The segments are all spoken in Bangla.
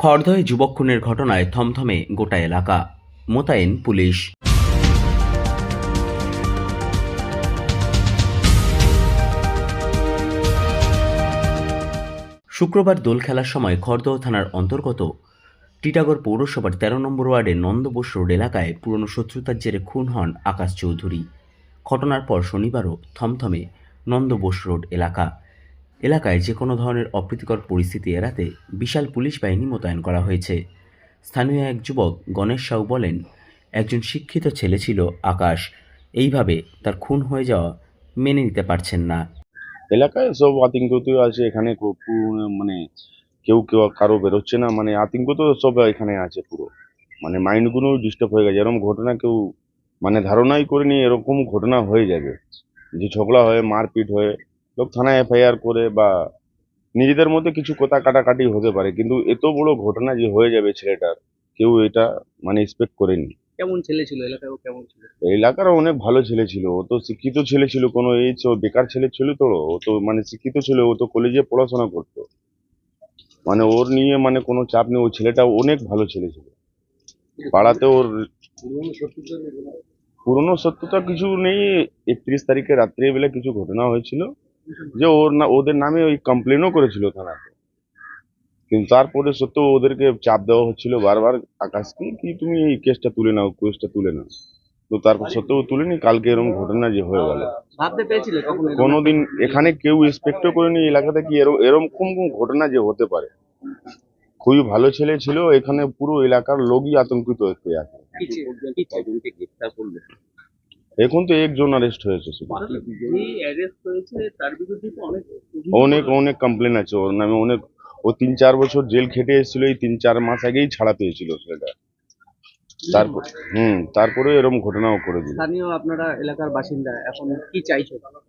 খড়দহে যুবক খুনের ঘটনায় থমথমে গোটা এলাকা, মোতায়েন পুলিশ। শুক্রবার দোল খেলার সময় খড়দহ থানার অন্তর্গত টিটাগড় পৌরসভার ১৩ নম্বর ওয়ার্ডের নন্দ বোস রোড এলাকায় পুরনো শত্রুতার জেরে খুন হন আকাশ চৌধুরী। ঘটনার পর শনিবারও থমথমে নন্দ বোস রোড এলাকায় যে কোনো ধরনের অপ্রীতিকর পরিস্থিতি এড়াতে বিশাল পুলিশ বাহিনী মোতায়েন করা হয়েছে। স্থানীয় এক যুবক গণেশ সাউ বলেন, একজন শিক্ষিত ছেলে ছিল আকাশ, এইভাবে তার খুন হয়ে যাওয়া মেনে নিতে পারছেন না। এলাকায় সব আতঙ্কিত আছে। এখানে মানে কেউ কারো বেরোচ্ছে না, মানে আতঙ্ক তো সব এখানে আছে পুরো, মানে মাইন্ডগুলো ডিস্টার্ব হয়ে গেছে। এরকম ঘটনা কেউ মানে ধারণাই করেনি এরকম ঘটনা হয়ে যাবে, যে ঝগড়া হয়ে মারপিট হয়ে লোক থানায় এফআইআর করে বা নিজেদের মধ্যে কিছু কথা কাটাকাটি হতে পারে, কিন্তু এত বড় ঘটনা যে হয়ে যাবে ছেলেটার, কেউ এটা মানে এক্সপেক্ট করেনি। কেমন ছেলে ছিল এলাকায়, ও কেমন ছিল? এলাকার অনেক ভালো ছেলে ছিল, ও তো শিক্ষিত ছেলে ছিল, কোনো এই বেকার ছেলে ছিল তো, ও তো মানে শিক্ষিত ছিল, ও তো কলেজে পড়াশোনা করতো, মানে ওর নিয়ে মানে কোনো চাপ নেই। ও ছেলেটা অনেক ভালো ছেলে ছিল, পাড়াতে ওর পুরনো শত্রুতা কিছু নেই। ৩১ তারিখে রাত্রিবেলা কিছু ঘটনা হয়েছিল, যে ওদের নামে ওই কমপ্লেনও করেছিল থানাতে, কিন্তু তারপরে সত্ত্বেও ওদেরকে চাপ দেওয়া হচ্ছিল বারবার, আকাশকে কি তুমি এই কেসটা তুলে নাও, কেসটা তুলে নাও, তো তারপর সত্ত্বেও তুলেনি। কালকে এরকম ঘটনা যে হয়ে গেল, ভাবতে পেরেছিলে কখন এরকম কোনোদিন এখানে কেউ এক্সপেক্টও করেনি এলাকাতে কি এরকম ঘটনা যে হতে পারে। খুবই ভালো ছেলে ছিল, এখানে পুরো এলাকার লোকই আতঙ্কিত হয়ে আছে। কজনকে গ্রেফতার করলো? এখন তো একজন অ্যারেস্ট হয়েছে শুধু। যে অ্যারেস্ট হয়েছে তার বিরুদ্ধে তো অনেক অনেক কমপ্লেন আছে ওর নামে, অনেক। ও ৩-৪ বছর জেল খেটে এসেছিল, এই 3-4 মাস আগেই ছাড়া পেয়েছিল সেটা। তারপর তারপরে এরকম ঘটনাও করে দিল। স্থানীয় আপনারা এলাকার বাসিন্দা এখন কি চাইছো আপনারা?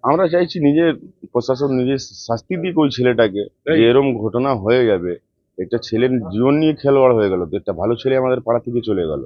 আমরা চাইছি নিজের প্রশাসন নিজে শাস্তি দিক ওই ছেলেটাকে, যে এরকম ঘটনা হয়ে যাবে, একটা ছেলের জীবন নিয়ে খেলোয়াড় হয়ে গেল, তো একটা ভালো ছেলে আমাদের পাড়া থেকে চলে গেল।